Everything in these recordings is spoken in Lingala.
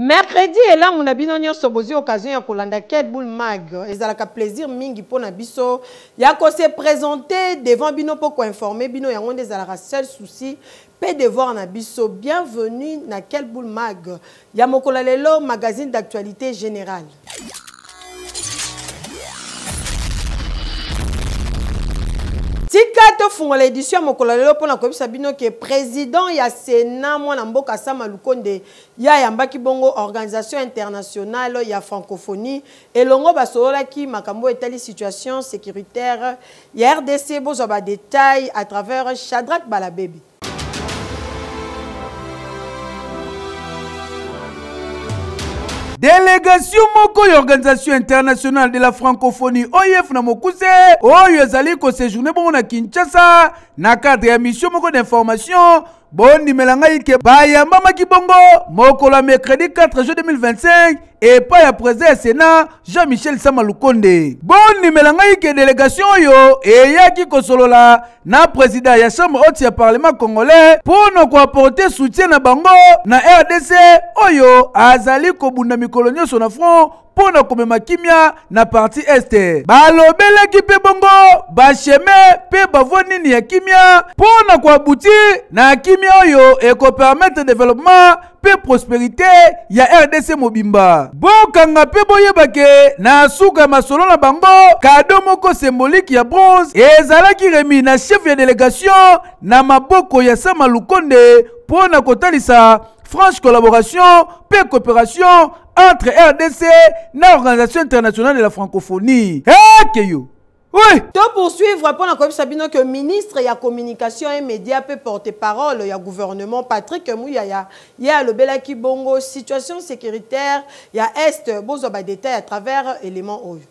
Mercredi et là, on a bien eu occasion de Kolanda Ket Bull Mag. Et ça a plaisir mingi pour Nabiso. Il y a qu'on s'est présenté devant Bino pour informer Bino. Il y a des seul souci. Peut devoir Nabiso. Bienvenue dans Ket Bull Mag. Il y a Mokolalelo magazine d'actualité générale. Tika to funga l'édition mokolalelo pona ko bisabino ke président ya Sénat mwana mboka Sama Lukonde ya yambaki bongo organisation internationale ya francophonie elongo basolola ki makambo etali situation sécuritaire ya RDC bozo ba détail à travers Shadrack Balabebi. Délégation moko et organisation internationale de la francophonie OIF na mokuse oyo ezali ko séjourner bongo na Kinshasa na cadre ya mission moko d'information boni melanga ike bayamba maki bongo moko la mercredi 4 juin 2025 et pas ya président Sénat Jean-Michel Sama Lukonde boni melanga ike délégation yo et yaki ko solola na président ya chambre haute ya parlement congolais pour no ko apporter soutien na bango na RDC oyo azali ko bunda kolonio sur le front pour na komema kimia na partie est balobele ki pe bongo ba chemin pe bavoni ni ya kimia pour na ko abouti na kimia oyo et ko permettre développement pe prospérité ya RDC mobimba bokanga pe boyebake na suka masolo na bango cadeau moko symbolique ya bronze ezalaki remis na chef ya délégation na maboko ya Sama Lukonde pour na kotalisa franche collaboration et coopération entre RDC et l'Organisation internationale de la francophonie. Oui. Pour poursuivre, pour la Sabino que ministre ya communication et médias peut porter parole ya gouvernement Patrick Mouya ya le Belaki Bongo situation sécuritaire ya est bozo ba détail à travers éléments oyo.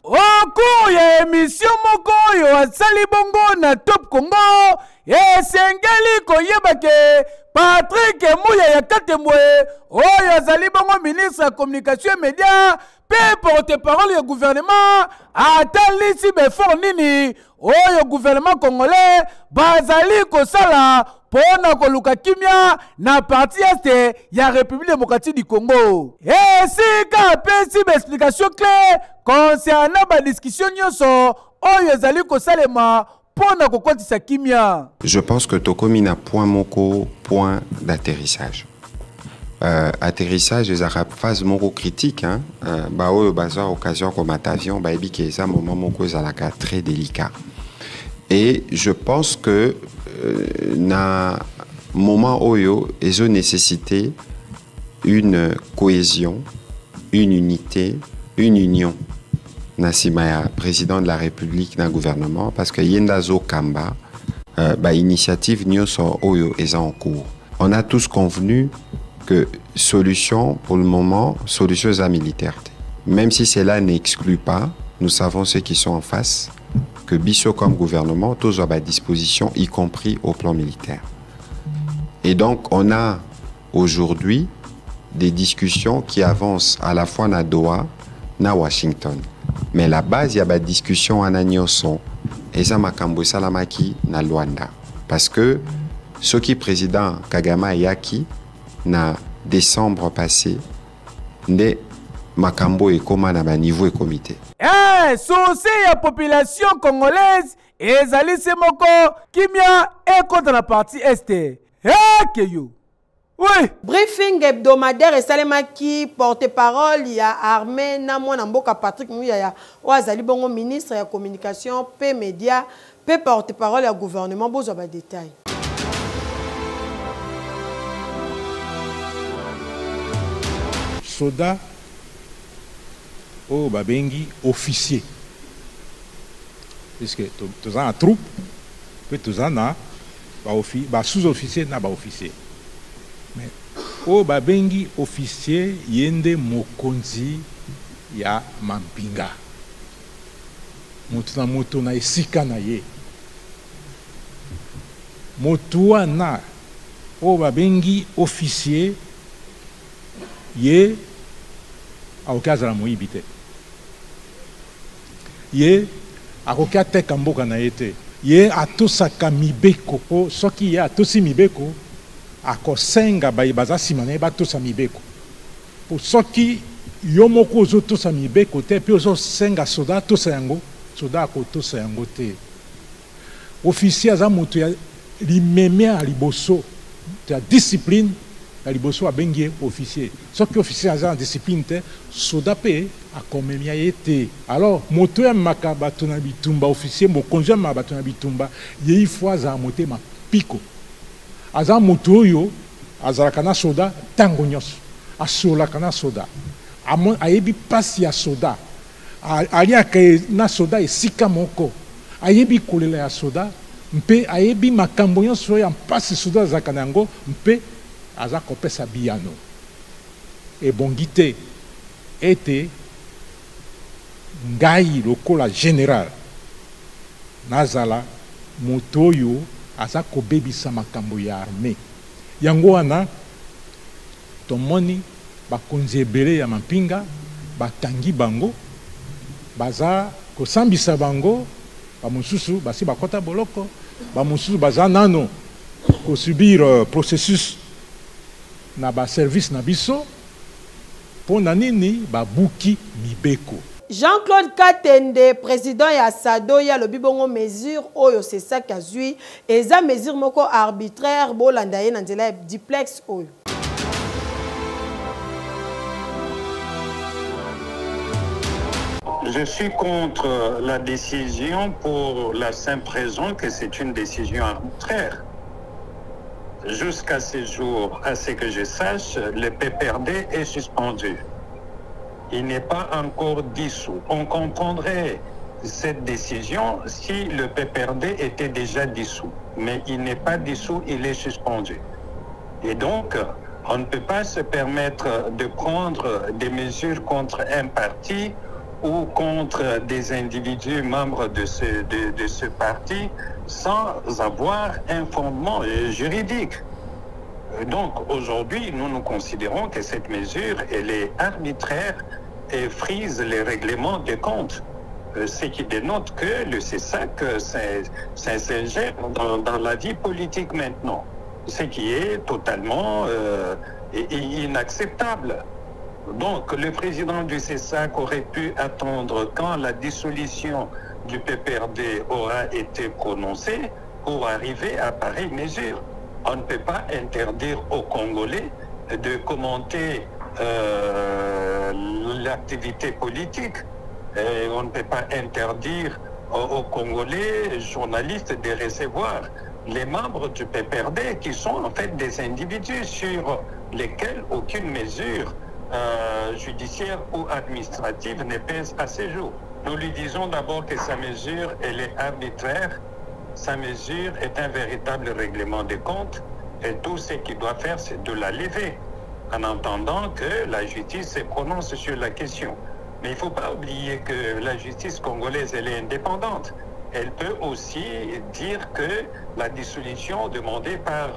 Au cours ya émission moko yo asali bongo na Top Congo esengeli koyebake Patrick Mouya ya Katembwe oyo azali bongo ministre ya communication et médias pe porte-parole ya gouvernement atalisi befort nini oyo gouvernement congolais bazali kosala pona koluka kimia na partie est ya République démocratique du Congo. Et si ka pesi explication claire concernant la discussion nyonso oyo ezali kosalema pona kokotisa kimia. Je pense que Tokomina point moko point d'atterrissage. Atterrissage des arabes phase moko critique hein. Ba oyo bazwa occasion comme avion ba ebi ke ça moment moko ezalaka très délicat. Et je pense que na moment oyo ils ont nécessité une cohésion, une unité, une union. Nasimaya, président de la République, na gouvernement, parce que Yendazo Kamba, initiative Nyoso Oyo est en cours. On a tous convenu que solution pour le moment, solution à militaire. Même si cela n'exclut pas, nous savons ceux qui sont en face, que Bisso comme gouvernement, tous ont à disposition, y compris au plan militaire. Et donc, on a aujourd'hui des discussions qui avancent à la fois à Doha, à Washington. Mais la base, il y a des discussions en Agnoson et ça makambo salamaki na Luanda. Parce que ce qui président Kagame Yaki, na décembre passé, ne makambo et comment na niveau et comité. Eh, souci la population congolaise et zali moko kimia et contre la partie est. Eh, keyo. Oui. Briefing hebdomadaire et Salemaki porte-parole il y a armée na mwana mboka Patrick Mouya ya wazali bongo ministre ya communication pe média pe porte-parole ya gouvernement bozo ba détail. Soda o babengi officier. Puisque tous en troupe peut tous en a ba sous-officier na ba officier. Mais o babengi officier yende mokonzi ya mampinga moto na esika na ye motu wana o babengi officier ye aokazala moyibi te ye akoki ateka mboka na ye te ye atosaka mibeko po soki ye atosi mibeko akosenga baza nsima na ye batosa mibeko po soki yo moko ozotosa mibeko te mpe ozosenga soda atosa yango soda akotosa yango te. Officier aza moto ya limeme ya liboso ya discipline ya liboso abengi ye officier. Soki officier aza na discipline te soda mpe akomemia ye te. Alors moto ya maka bato na bitumba officier mokonzi ya maka bato na bitumba ye ifo azala motema piko. Aza moto oyo azalaka na soda ntango nyonso asolaka na soda ayebi pasi ya soda aliaka na soda esika moko ayebi kolela ya soda mpe ayebi makambo nyonso ya mpasi soda azalaka na yango mpe aza kopesa biyano ebongi te ete ngai lokola général nazala moto oyo aza kobebisa makambo ya armée. Yango wana tomoni bakonzi ebele ya mampinga batangi bango baza kosambisa bango, bamosusu basi bakota boloko, bamosusu baza nano kosubir processus na ba service na biso pona nini babuki mibeko. Jean-Claude Katende, président ya SADO, ya lobi bongo mesure oyo c'est ça kazui eza mesure moko arbitraire bolanda ye na nzela duplex oyo. Je suis contre la décision pour la simple raison que c'est une décision arbitraire. Jusqu'à ce jour, à ce que je sache, le PPRD est suspendu. Il n'est pas encore dissous. On comprendrait cette décision si le PPRD était déjà dissous. Mais il n'est pas dissous, il est suspendu. Et donc, on ne peut pas se permettre de prendre des mesures contre un parti ou contre des individus membres de ce parti sans avoir un fondement juridique. Donc aujourd'hui, nous considérons que cette mesure, elle est arbitraire et frise les règlements des comptes. Ce qui dénote que le CESAC s'ingère dans la vie politique maintenant. Ce qui est totalement inacceptable. Donc le président du CESAC aurait pu attendre quand la dissolution du PPRD aura été prononcée pour arriver à pareille mesure. On ne peut pas interdire aux Congolais de commenter l'activité politique. Et on ne peut pas interdire aux Congolais journalistes de recevoir les membres du PPRD qui sont en fait des individus sur lesquels aucune mesure judiciaire ou administrative ne pèse à ce jour. Nous lui disons d'abord que sa mesure, elle est arbitraire. Sa mesure est un véritable règlement des comptes et tout ce qu'il doit faire, c'est de la lever en entendant que la justice se prononce sur la question. Mais il ne faut pas oublier que la justice congolaise, elle est indépendante. Elle peut aussi dire que la dissolution demandée par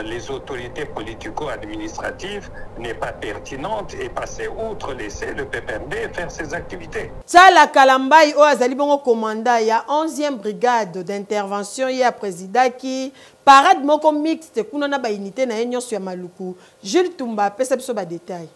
les autorités politico-administratives n'est pas pertinente et passer outre, laisser le PPRD faire ses activités. Tala Kalambai, Azali Bongo commandant, il y a 11e brigade d'intervention, il y a président qui parade moko mixte, kuna na ba unité na yenyo sur Maluku. Jules Tumba, pesa biso ba détail.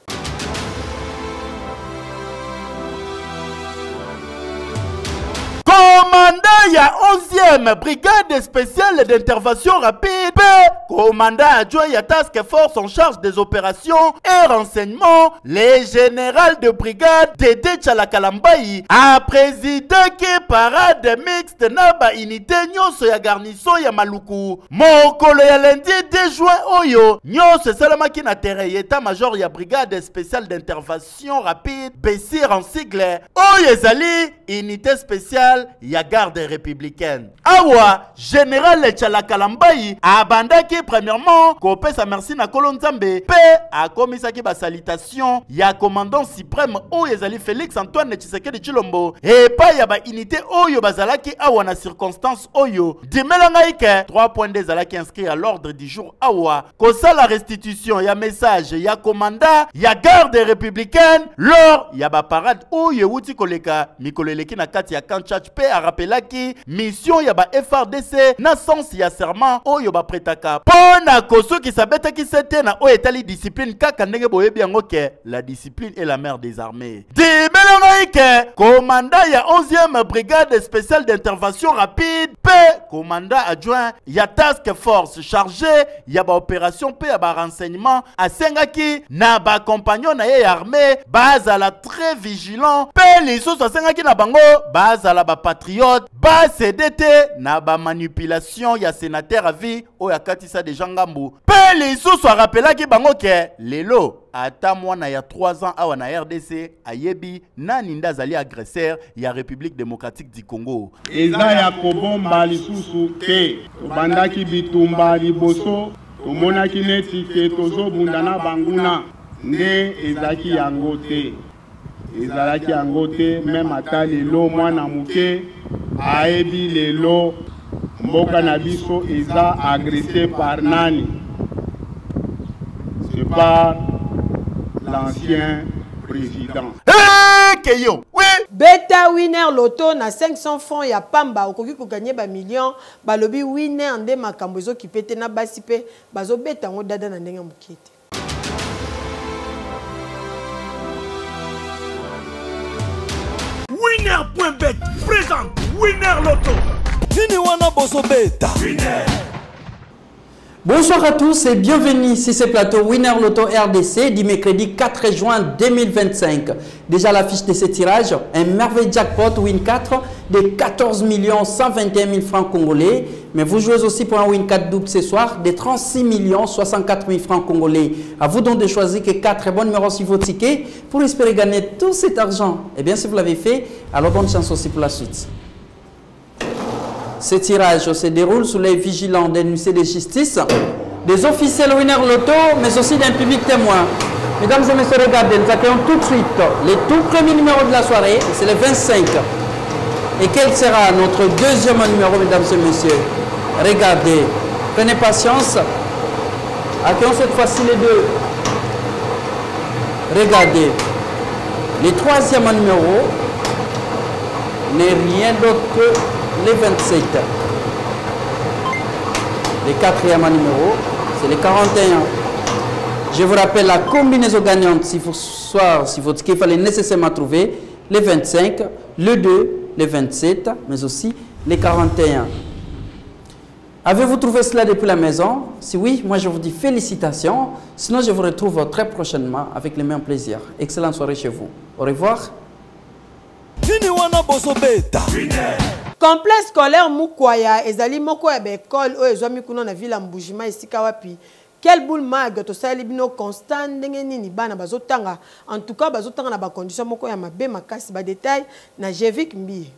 Commandant ya 11e brigade spéciale d'intervention rapide, commandant adjoint ya task force en charge des opérations et renseignements, le général de brigade Dédé Tchalakalambayi a présidé qui parade mixte na ba unité nyonso ya garnison ya Maluku. Mokolo ya lundi 2 juin oyo, nyonso salamaki na terrain état-major ya brigade spéciale d'intervention rapide, BESIR en sigle, oyo ezali unité spéciale ya garde républicaine. Awa, général Tchalakalambayi abandaki premièrement kopesa merci na Kolonzambe pe akomisaki ba salutation ya commandant suprême oyo ezali Félix Antoine Tshisekedi Tshilombo et pa ya ba unité oyo bazalaki awa na circonstance oyo dimelanga ike 3 points ezalaki inscrit à l'ordre du jour awa kosa la restitution ya message ya commandant ya garde républicaine lors ya ba parade oyo wuti koleka mikoleleki na kati ya Kanchach pe a rappelé rappelaki mission ya ba FRDC na sens ya serment oyo ba pretaka pona koso ki sabeta ki sete na o etali discipline kaka ndenge boyebi yango ke la discipline est la mère des armées. Dimelongaike commandant ya 11e brigade spéciale d'intervention rapide P commandant adjoint ya task force chargé ya ba opération P ya ba renseignement asengaki na ba compagnon na ye armée base à la très vigilant P lisusu asengaki na bango base à la ba patriote ba CDT na ba manipulation ya sénateur à vie o ya katisa de jangambu P lisusu rappelaki bango ke lelo ata mwana ya 3 ans awa na RDC ayebi nani ndazali agresseur ya République démocratique du Congo. Eza ya kobomba lisusu te tobandaki bitumba liboso tomonaki neti ke tozobunda na banguna nde ezalaki yango te. Ezalaki yango te meme ata lelo mwana muke ayebi lelo mboka na biso eza agressé par nani. C'est par l'ancien président. Keyo, oui. Beta winner loto na 500 francs ya pamba okoki ko gagner ba million balobi winner nde makambo ezo kipete na basi pe bazo beta ngo dada na ndenge mukite. Winner.bet présente Winner Loto. Nini wana bozo beta. Winner. Bonsoir à tous et bienvenue sur ce plateau Winner Loto RDC du mercredi 4 juin 2025. Déjà l'affiche de ce tirage, un merveilleux jackpot Win 4 de 14 121 000 francs congolais. Mais vous jouez aussi pour un Win 4 double ce soir de 36 64 000 francs congolais. À vous donc de choisir que 4 bons numéros sur vos tickets pour espérer gagner tout cet argent. Et bien si vous l'avez fait, alors bonne chance aussi pour la suite. Ce tirage se déroule sous les vigilants des huissiers de justice, des officiels Winner Loto, mais aussi d'un public témoin. Mesdames et messieurs, regardez, nous accueillons tout de suite le tout premier numéro de la soirée, c'est le 25. Et quel sera notre deuxième numéro, mesdames et messieurs? Regardez, prenez patience. Accueillons cette fois-ci les deux. Regardez, le troisième numéro n'est rien d'autre que les 27. Le quatrième numéro, c'est le 41. Je vous rappelle la combinaison gagnante si votre ticket fallait nécessairement trouver les 25, le 2, les 27, mais aussi les 41. Avez-vous trouvé cela depuis la maison? Si oui, moi je vous dis félicitations. Sinon, je vous retrouve très prochainement avec le même plaisir. Excellente soirée chez vous. Au revoir. Complexe scolaire Mukwaya ezali moko ya école o ezwami kuna na ville Mbujima esika wapi quel boule mag to sali bino constant ndenge nini bana bazotanga en tout cas bazotanga na ba condition moko ya mabe makasi ba détail na Jevik Mbi.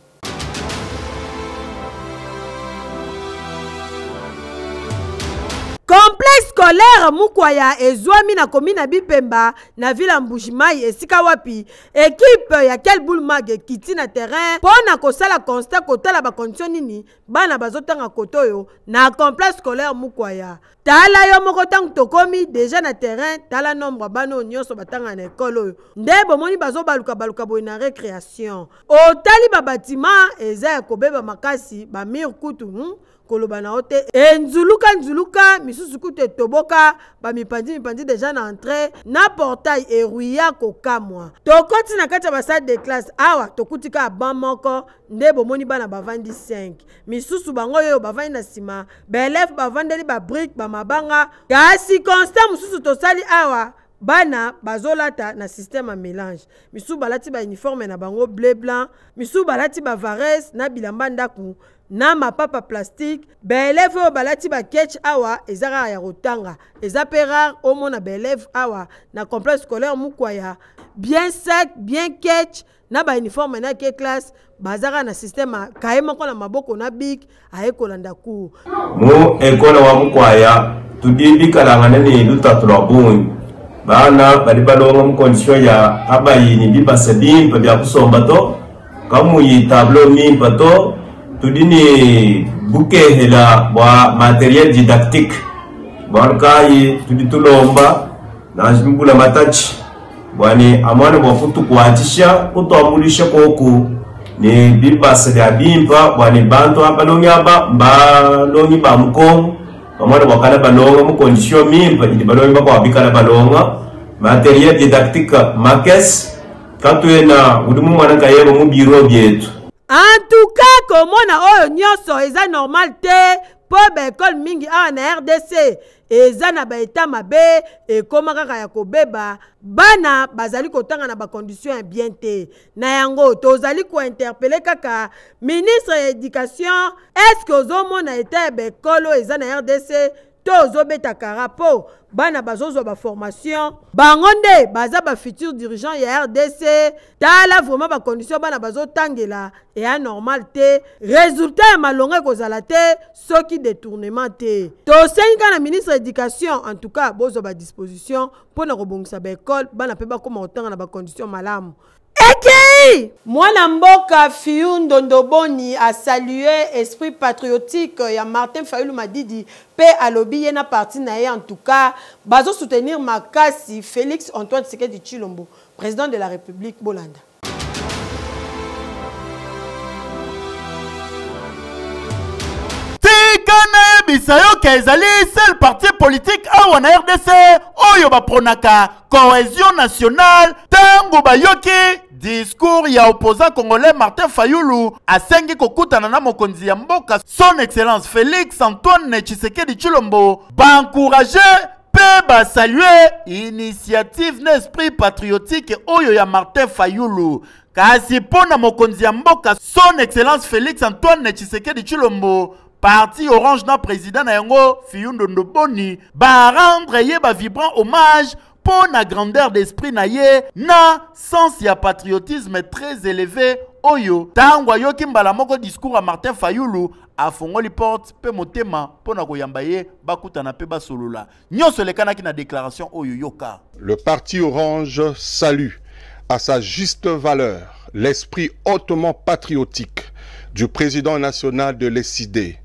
Complexe scolaire Mukwaya ezwami na commune Bipemba na ville Mbujimai esika wapi équipe ya quel boule mag kiti na terrain pona kosala constat kotala ba condition nini bana bazotanga kotoyo na complexe scolaire Mukwaya tala yo moko tangu tokomi déjà na terrain tala nombre bano nyonso batanga na école oyo nde bomoni baluka boye na récréation otali ba bâtiment eza ya kobeba makasi ba mur kutu koloba na ote nzuluka misusu kutu toboka ba mipandi déjà na entrée na portail eruya kokamwa tokoti na kati ya ba salle de classe awa tokutika ba moko nde bomoni bana bavandi 5 misusu bango yo bavandi na sima ba élève bavandeli ba brique ba mabanga kasi constant misusu tosali awa bana bazolata na système à mélange misu balati ba uniforme na bango bleu blanc misu balati ba varese na bilamba ndaku na mapapa plastique ba élève o balati ba ketch awa ezara ya rotanga eza rare au mona ba élève awa na complexe scolaire Mukwaya bien sec bien ketch na ba uniforme na ke classe bazara na système kaye moko na maboko na big ayekolanda cours mu école wa Mukwaya tudimbi kalangana ni lutatula bunyi bana bali balonga mu condition ya abayini bibase bimpa bya kusomba to kamuyi tableau mimpa to tudini bukehela bwa matériel didactique bonkai tuditulomba na jimbula matachi bwani amwana bwafutu kwatisha kutoamulisha koku ni bibasa ya bimpa bwani bantu abalongi aba balongi ba mkongo bamwana bakala balonga mu condition mimpa ndi balongi ba kwabikala balonga matériel didactique makes katwena udimu mwana kayebo mu biro byetu. En tout cas komona oyo nyonso eza normal te po ba école mingi awa na RDC eza na ba état mabe ekoma kaka ya kobeba bana bazali kotanga na ba condition ya bien te na yango tozali ko interpeller kaka ministre ya éducation est-ce que ozomona état ya ba école eza na RDC tozo beta karapo bana bazozwa ba formation bangonde baza ba futur dirigeant ya RDC tala vraiment ba condition bana bazotangela et a normal te résultat ya malonga kozala te soki détournement te to senga na ministre éducation en tout cas bozo ba disposition pour na kobongisa ba école bana pe ba koma otanga na ba condition malamu. Eki! Mwana mboka Fiyu Ndondoboni a salué esprit patriotique ya Martin Fayulu Madidi pe alobi yena parti na ye en tout cas bazo soutenir makasi Félix Antoine Tshisekedi Tshilombo président de la République Bolanda. Tikana bisayo kezali seul parti politique awa na RDC oyo bapronaka cohésion nationale tango bayoki discours ya opposant congolais Martin Fayulu asengi kokutana na mokonzi ya mboka son excellence Félix Antoine Tshisekedi Tshilombo encourager pe saluer initiative n'esprit patriotique oyo ya Martin Fayulu kasi pona mokonzi ya mboka son excellence Félix Antoine Tshisekedi Tshilombo parti orange na président na yango Fiyu Ndondoboni ba rendre ye ba vibrant hommage pour la grandeur d'esprit na ye na sens ya patriotisme très élevé oyo tangwa yoki mbala moko discours à Martin Fayulu afongoli porte pe motema pona koyamba ye bakutana pe basolula nyonso lekanaki na déclaration oyo yoka. Le parti orange salue à sa juste valeur l'esprit hautement patriotique du président national de l'ESID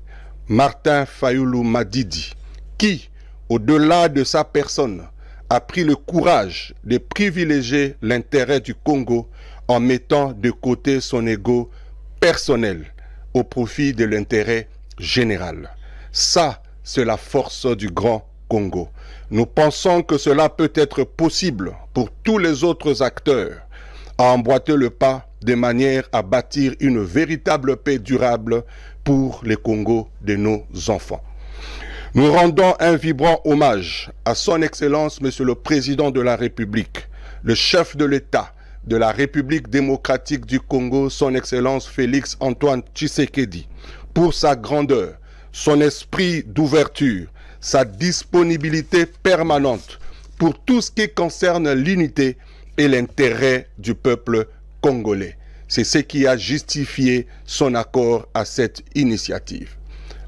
Martin Fayulu Madidi qui au-delà de sa personne a pris le courage de privilégier l'intérêt du Congo en mettant de côté son ego personnel au profit de l'intérêt général. Ça, c'est la force du grand Congo. Nous pensons que cela peut être possible pour tous les autres acteurs à emboîter le pas de manière à bâtir une véritable paix durable pour le Congo de nos enfants. Nous rendons un vibrant hommage à son Excellence, Monsieur le Président de la République, le chef de l'État de la République démocratique du Congo, son Excellence Félix Antoine Tshisekedi, pour sa grandeur, son esprit d'ouverture, sa disponibilité permanente pour tout ce qui concerne l'unité et l'intérêt du peuple congolais. C'est ce qui a justifié son accord à cette initiative.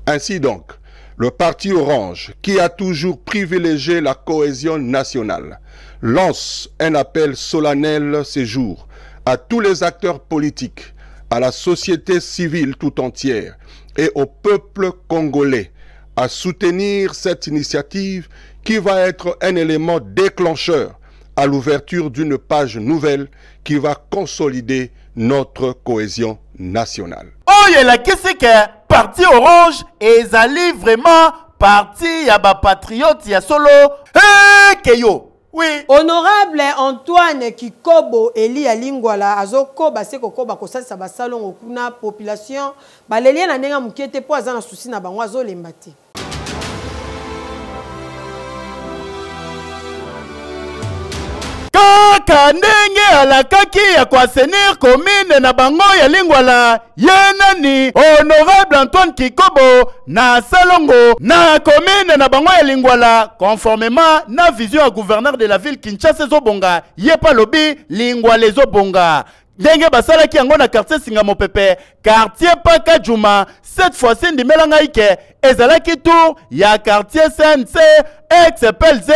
Ainsi donc, le parti orange, qui a toujours privilégié la cohésion nationale, lance un appel solennel ce jour à tous les acteurs politiques, à la société civile tout entière et au peuple congolais à soutenir cette initiative qui va être un élément déclencheur à l'ouverture d'une page nouvelle qui va consolider notre cohésion nationale. Oye la kisike parti orange ezali vraiment parti ya ba patriote ya solo keyo. Oui. Honorable Antoine Kikobo Eli Alingwala azoko baseko koba kosasa basalon okuna population balelia na nenga mukete po azana souci na bango azolemba te. Kaka ndenge alakaki ya kwasenir commune na bango ya Lingwala yenani honorable Antoine Kikobo na salongo na commune na bango ya Lingwala conformément na vision ya gouverneur de la ville Kinshasa ezobonga yepa lobi Lingwala ezobonga ndenge basalaki yango na quartier Singamo Pepe quartier Paka Juma cette fois-ci ndimelanga ike ezalaki tour ya quartier CNC XPLZ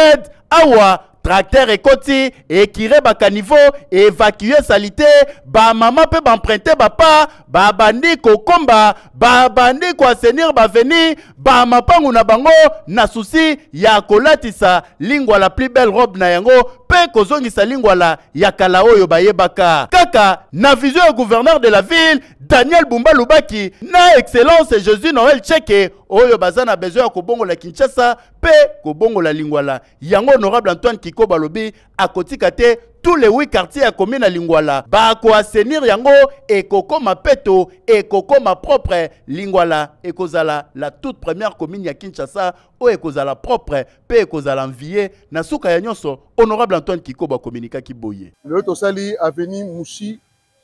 awa tracteur ekoti ekire bakaniveau évacuer salité ba mama pe emprunter bapa ba bandi kokomba ba bandi ko assainir ba veni ba mapangu na bango na souci ya kolatisa lingwa la plus belle robe na yango pe kozongisa lingwa la ya kala oyo bayebaka kaka na vision du gouverneur de la ville Daniel Bumba Lubaki na excellence Jésus Noël Tcheke oyo bazana besoin ko bongo la Kinshasa pe ko bongo la lingwala yango honorable Antoine Kiko Balobi akotika te tous les 8 quartiers à commune à Lingwala ba ko assainir yango et koko ma peto et koko ma propre Lingwala et kozala la toute première commune ya Kinshasa o e kozala propre pe kozala envier na suka ya nyonso honorable Antoine Kiko ba communica ki boye le tosali avenue Mouchi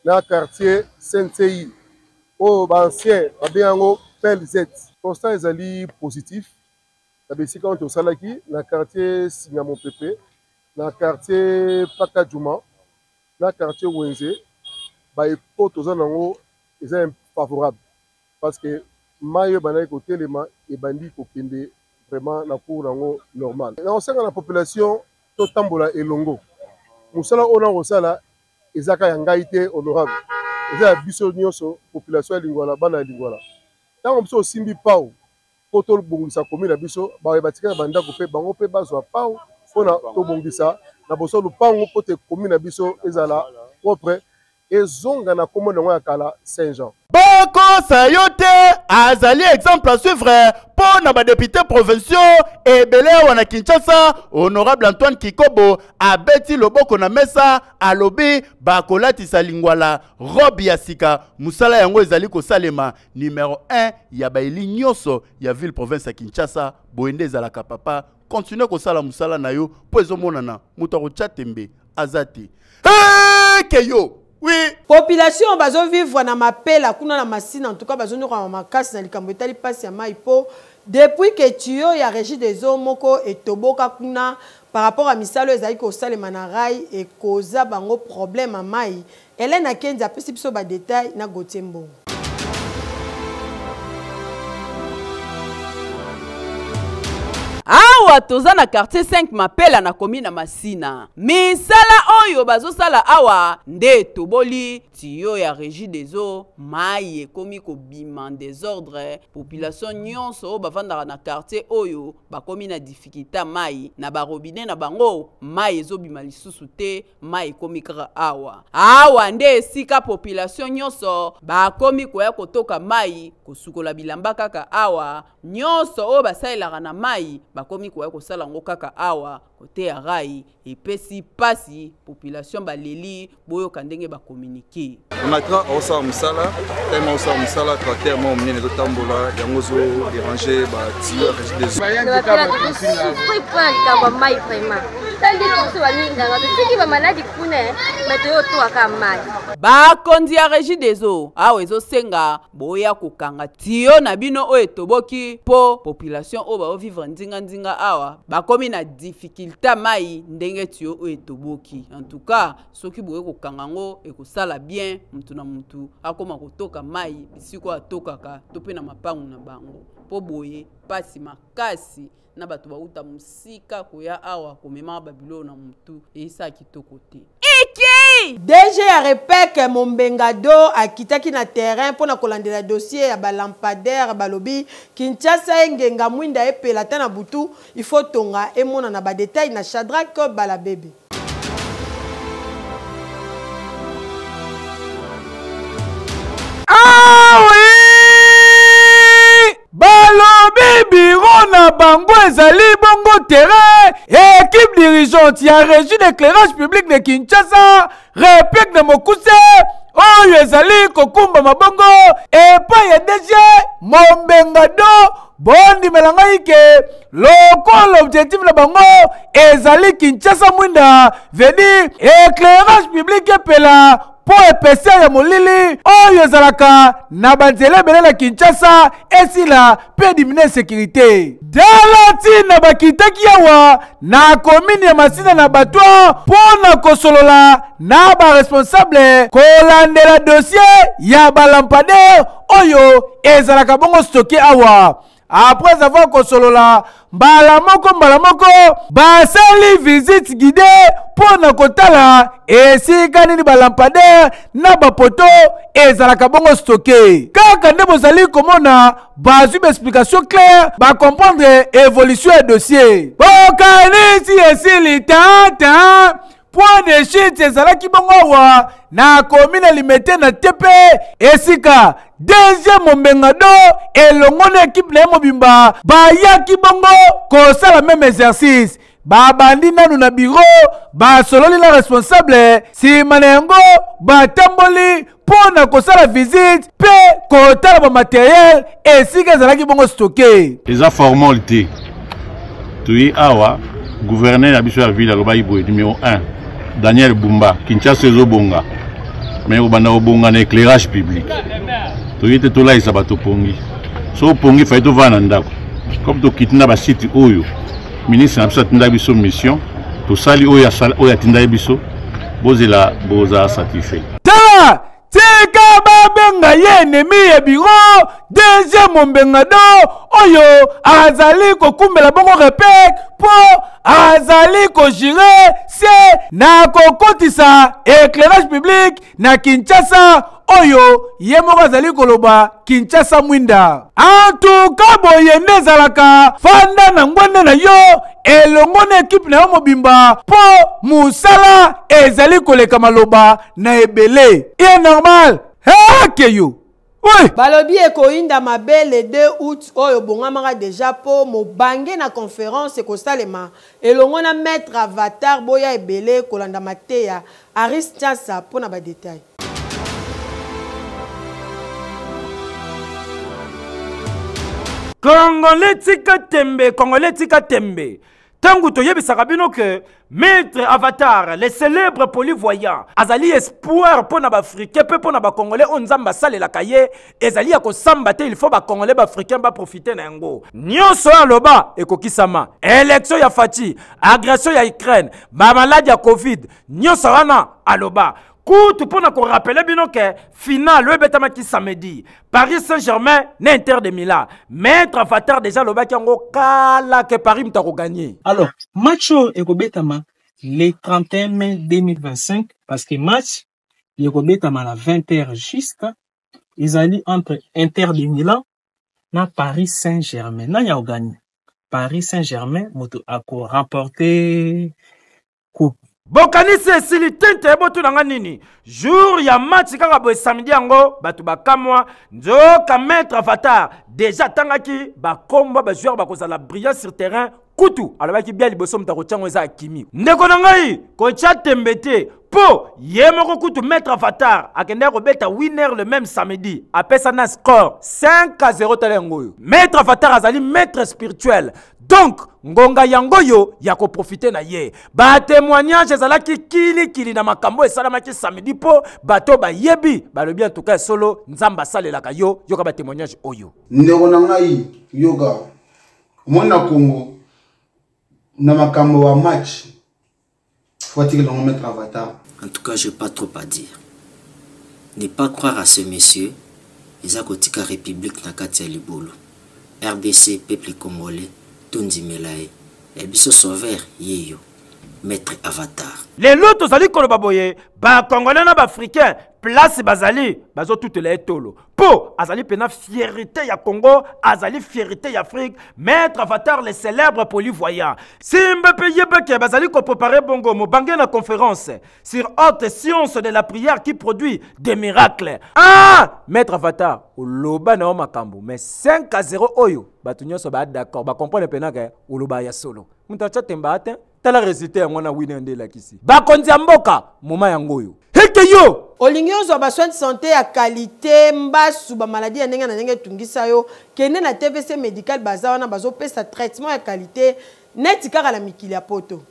na quartier Saint-Sei au ancien babengo PLZ constat ezali positif la besika on tosalaki na quartier Singamo Pepe na quartier Pakadjouma na quartier Wenze ba eko tozanango eza favorable parce que mayo banayi kotelema et bandi kokende vraiment na cour nango normal na osenga la population to tambola elongo musala ona osala ezaka ya ngai te honorable eza biso nyonso population ya Lingwala bana ya Lingwala tango biso osimbi pau po tobongisa commune na biso batika bandako pe bango pe bazwa pau pona tobongisa na boso lupango po te commune na biso ezala propre ezonga na kombo nango ya kala Saint-Jean boko sayote azali exemple à suivre pour na ba député provinciaux et belé wana Kinshasa honorable Antoine Kikobo abeti loboko na mesa alobi bakolatisa lingwala robe ya sika musala yango ezali ko salema numéro 1 ya baili nyoso ya ville province ya Kinshasa boende ezala papa continue ko sala musala na yo po ezomonana muto ko chatembe azati keyo. Oui. Population bazo vivre na mapela kuna na masine en tout cas bazo nyoka makasi na likambo etali pasi ya mai po depuis que tuyau ya régie des eaux moko etoboka kuna par rapport à misalo ezali ko salema na rai et koza bango problème à mai Hélène Kenza pesi biso ba détail na Gotembo. Awa toza na quartier 5 mapela na commune na Masina. Misala oyo bazosala awa nde toboli tiyo ya régie des eaux mai ekomi ko bima désordre population nyonso bavandaka na quartier oyo bakomi na difficulté mai na ba robinet na bango mai ezobima lisusu te mai ekomi kaka awa nde esika population nyonso bakomi koya kotoka mai kosukola bilamba kaka awa nyonso oyo basalelaka na mai bakomi koya kosala ngo kaka awa kote ya rai epesi pasi population baleli boyo kandenge ba communiquer Maintenant osala musala tellement osala musala tracteur mo mnene zo tambola yango zo déranger ba tiyo régie des bakondi ya régie des eaux awa ezosenga boya kokanga tiyo na bino oyo etoboki po population oyo baovivre ndinga awa bakomi na difficulté mai ndenge tiyo oyo etoboki en tout cas soki boye kokanga ngo ekosala bien mutu na mutu akoma kotoka mai bisiko atokaka to pe na mapangu na bango po boye pasi makasi na bato bauta musika koya awa komema babilo na mutu eisa kitoko te DG ya Repek Mombengado akitaki na terrain pona kolandela dossier ya balampadaire balobi Kinshasa engenga mwinda epela ta na butu il faut tonga emona na ba détail na Shadrack Balabebe. Balobi biro na bango ezali bongo terrain équipe dirigeante ya régie d'éclairage public de Kinshasa Repek na Mokuse oyo ezali kokumba mabongo epai ya DG Mombengado bondi melangai ke l'objectif na bango ezali Kinshasa mwinda veni éclairage public epela po epese ya molili oyo ezalaka na banzela ebele na Kinshasa esila pe dimine sécurité dalati na bakitaki awa na commune ya Masina na Batwa pona kosolola na ba responsable kolandela dossier ya balampadaire oyo ezalaka bongo stocké awa après avoir kosolola mbala moko basali visite guidée pour na kotala esika nini balampadaire na bapoto ezalaka bongo stocké kaka nde bozali komona bazwi explication claire ba comprendre évolution ya dossier bokanisi esili tata point de chute ezalaki bongo wa na commune limité na tepe esika deuxième mbengado elongo na équipe na mobimba bayaki bongo kosala même exercice babandi nanu na bureau basololi na responsable nsima na yango batamboli mpo na kosala visite mpe kotala bamateriel esika ezalaki bongo stocké eza formalité toyi awa gouverneur ya biso ya ville alobaki boye numéro 1 Daniel Bumba Kinshasa ezobonga mais obanda obonga na éclairage public toyi te tolaisa bato pongi so pongi fai tovana ndako comme tokitinda basite oyo ministre na biso atinda biso mission tosali oyo atinda biso bozela boza satisfait tala tika babenga ye ennemi ya bureau deuxième mbengado oyo azali kokumbela bongo repek po azali kojire se na kokotisa éclairage public na Kinshasa oyo ye moko azali koloba Kinshasa mwinda antuka boye nde ezalaka fanda na ngwende na yo elongo na ekipe na yo mobimba po musala ezali koleka maloba na ebele e normal hake yo oui. Balobi ekoinda mabe le 2 août oyo bongamaka déjà po mobange na conférence ekosalema elongo na maître Avatar boya ebele kolanda mateya Aris Tiasa po na ba détail. Congolais tika tembe. Tangu toyebisaka bino que Maître Avatar, le célèbre polyvoyant, azali espoir pour na Africains, pour na Congolais, on zamba sale la kaye, ezali ya kosambate, il faut ba Congolais ba Africains ba profiter na ngo. Nyonso ya loba ekokisama. Élection ya Fati, agression ya Ukraine, ba maladie ya Covid, nyonso wana aloba. Tout pour nous rappeler bien que final le betamaki samedi Paris Saint-Germain n'Inter de Milan Maître Avatar déjà le baki ngo kala que Paris mtako gagné. Alors match ekobetama le 31 mai 2025 parce que match ekobetama la 20h juste ils allaient entre Inter de Milan na Paris Saint-Germain na ya gagné Paris Saint-Germain moto ako remporter coupe. Bokanisi esili tente ebotu nanga nini jour ya match kaka boye samedi yango batu bakamwa nzoka Maître Avatar déjà tangaki bakomba ba joueur bakozala brillant sur terrain kutu alobaki bien liboso mutako tyango eza akimi ndeko na ngai kocha tembete po ye moko kutu Maître Avatar akende kobeta winner le même samedi apesa na score 5-0 talengoyo Maître Avatar azali maître spirituel donc ngonga yangoyo ya ko profiter na ye ba témoignage ezalaki kili na makambo esalamaki samedi po bato ba yebi balobi en tout cas solo nzamba salelaka yo yoka ba témoignage oyo ndeko na ngai yoga mona Congo na makambo wa match faut-il le Maître Avatar. En tout cas, je n'ai pas trop à dire. Ne pas croire à ce monsieur, les Akotika République Nakatia Libolo, RDC, peuple congolais, Tondi Melaye, et Bisso Sauveur, Yeyo, Maître Avatar. Les lotos zali kolobaboye, ba Congolais na ba Africain, place bazali, bazo toutes les tolo. Po, azali pena fierté ya Congo, azali fierté ya Afrique, Maître Avatar le célèbre polyvoyant. Simbe peye beke bazali ko préparer bongo mo bangé na conférence sur haute science de la prière qui produit des miracles. Ah, Maître Avatar, oloba na makambo, mais 5-0 oyo, batu nyonso ba d'accord, ba comprendre pena ke oloba ya solo. Mutacha temba atin, tala résultat ngona wine ndela kisi. Ba konzi mboka, moma yangoyo. Heke yo olingi ozwa ba soins de santé ya qualité mbasu ba maladie ya ndenge na ndenge tungisa yo kende na TVC médical baza wana bazo pesa traitement ya qualité neti kaka la mikili ya poto.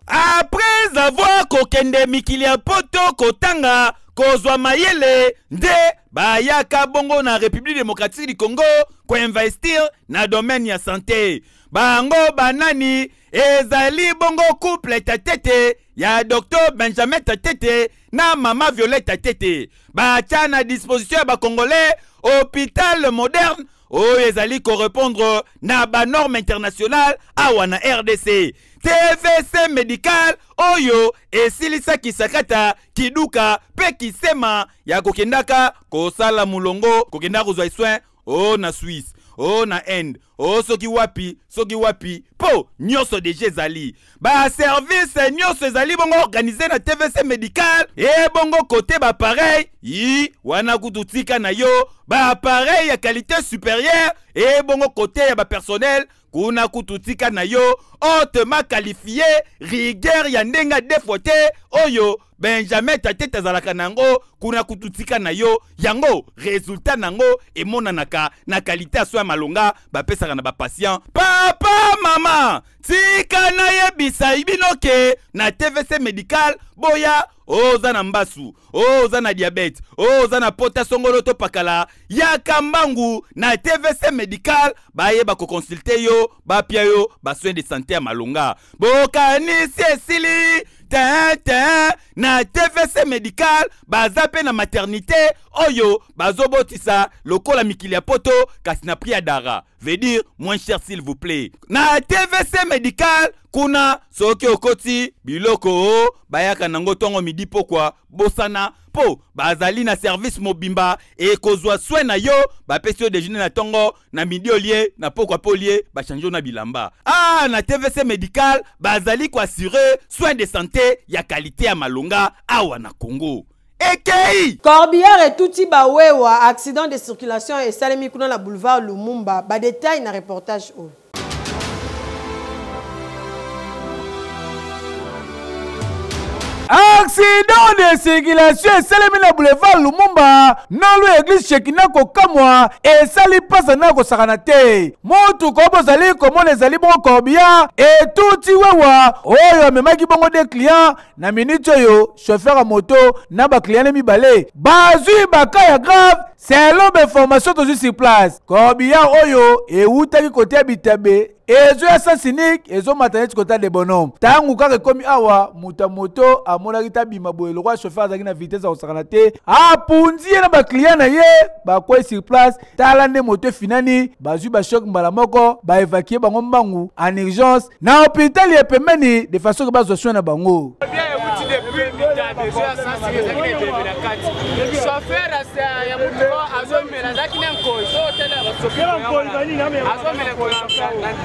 Après avoir kokende mikili ya poto kotanga kozwa mayele nde bayaka bongo na République démocratique du Congo ko investir na domaine ya santé. bango banani ezali bongo couple Tatete ya Dr Benjamin Tatete na Mama Violette Tatete batia na disposition ba congolais hôpital moderne oyo ezali correspondre na ba norme internationale awa na RDC. TVC médical oyo esilisaki sakata kiduka pe kisema ya kokendaka kosala mulongo kokenda kozwa soin o na Suisse o na Inde o soki wapi po nyonso deja ezali ba service nyonso ezali bongo organisé na TVC médical e bongo côté ba pareil yi wana kututika na yo ba appareil ya qualité supérieure et bongo côté ya ba personnel kuna kututika na yo hautement qualifié rigueur ya ndenga defote oyo Benjamin Tatete azalaka nango kuna kututika na yo yango résultat nango emonanaka na qualité soin malonga bapesaka na ba patient papa mama tika na yebisa ibinoke na TVC médical boya oza na mbasu oza na diabète oza na pota songolo to pakala ya kambangu na TVC médical baye bako consulter yo bapia yo ba soin de santé ya malonga bokanisi esili na TVC médical bazape na maternité oyo bazobotisa lokola mikili ya poto kasi na prix ya dara veut dire moins cher s'il vous plaît na TVC médical kuna soki okoti biloko bayaka nango tongo midi pokwa bosana po bazali na service mobimba e kozwa soin na yo bapesi yo déjeuner na tongo na midi olie na pokwa polie bachange na bilamba na TVC médical bazali ko assurer soin de santé ya qualité ya malonga awa na Congo. Ekei Corbière et touti bawewa accident de circulation et salemi kuna la boulevard Lumumba ba détail na reportage o. Accident de circulation esalemi na boulevard Lumumba nalo église Shekina kokamwa esali pasa na kosakana te motuka bozali komona ezali bongo Corbière etuti wewa oyo amemaki bongo de clients na minute oyo chauffeur a moto na ba client mibale bazwi bakaya grave selon information tozu sur place Corbière oyo eutaki kote bitabe ezo ya Saint-Cynique ezo maternité kota de bonhomme tangu kaka komi awa muta moto amonaki tabima boye lokwa chauffeur azaki na vitesse akosakana te apundi ye na ba client na ye bakwei sur place tala nde moto finani bazwi ba choc mbala moko ba évacuer bango mbangu en urgence na hôpital ya pembeni de façon que bazwa soin na bango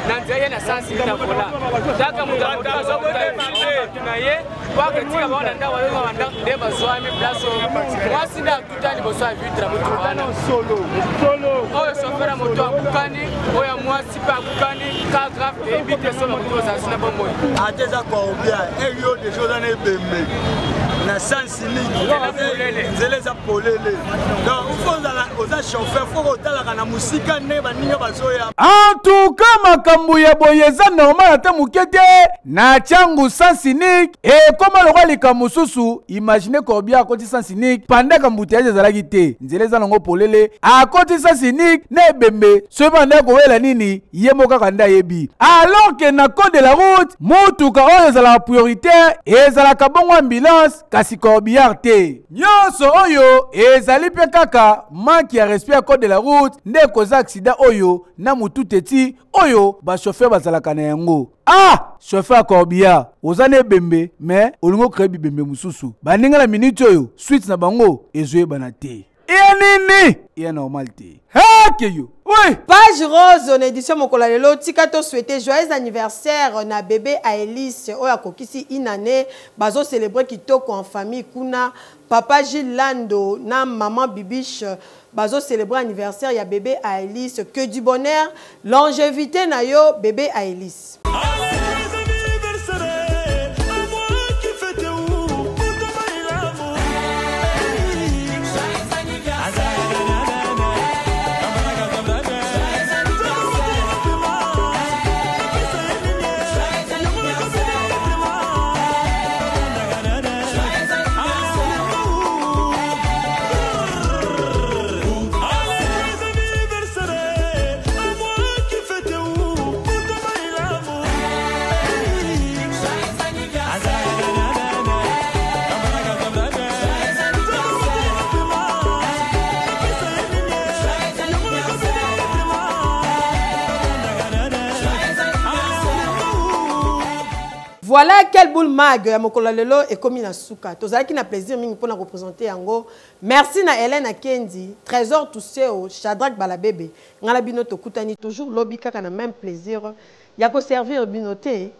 nanzeye na sansi takola daka mudamuda azobuta tunaye waketika baona ndawa wewe wanda ndeba zwami plaso mwasinda tutani boswa vitra mutu bana solo oyo sofera moto akukani oyo mwasi pa akukani ka grave ebite solo mutu osasina bombo ateza kwa obia eyo de choses na ebembe na Saint-Cynique nzeleza polele donc ufonzala oza chauffeur faut otalaka na musika ne baninyo bazoya en tout cas makambo ya boyeza normal ata mukete na changu Saint-Cynique et comme le roi likambo susu imaginez Corbière akoti Saint-Cynique pendant kambuteyage ezalaki te nzeleza nango polele akoti Saint-Cynique na ebembe so banda kowela nini ye moka kanda yebi alors que na code de la route motuka oyo ezala prioritaire ezalaka bongo ambulance kasi Corbière te nyonso oyo ezali pe kaka manque ya respect à code de la route nde koza accident oyo na mutu teti oyo ba chauffeur bazalaka na yango chauffeur Corbière ozane bembe mais olingo krebi bembe mususu baninga la minute oyo suite na bango ezoye bana te nini ya normal te hakeyo. Oui. Page Rose en édition Mokola Lelo tika to souhaiter joyeux anniversaire na bébé Aélis oya kokisi inane bazo célébrer kitoko en famille kuna papa Gilles Lando na maman Bibiche bazo célébrer anniversaire ya bébé Aélis que du bonheur longévité na yo bébé Aélis. Voilà quel boule mag ya mokolo lelo et comme na suka. Tozalaki na plaisir mingi pour na représenter yango. Merci na Hélène Akendi, Trésor Tousseo, Shadrach Balabebe. Ngala bino tokutani toujours lobby kaka na même plaisir. Ya ko servir binoté.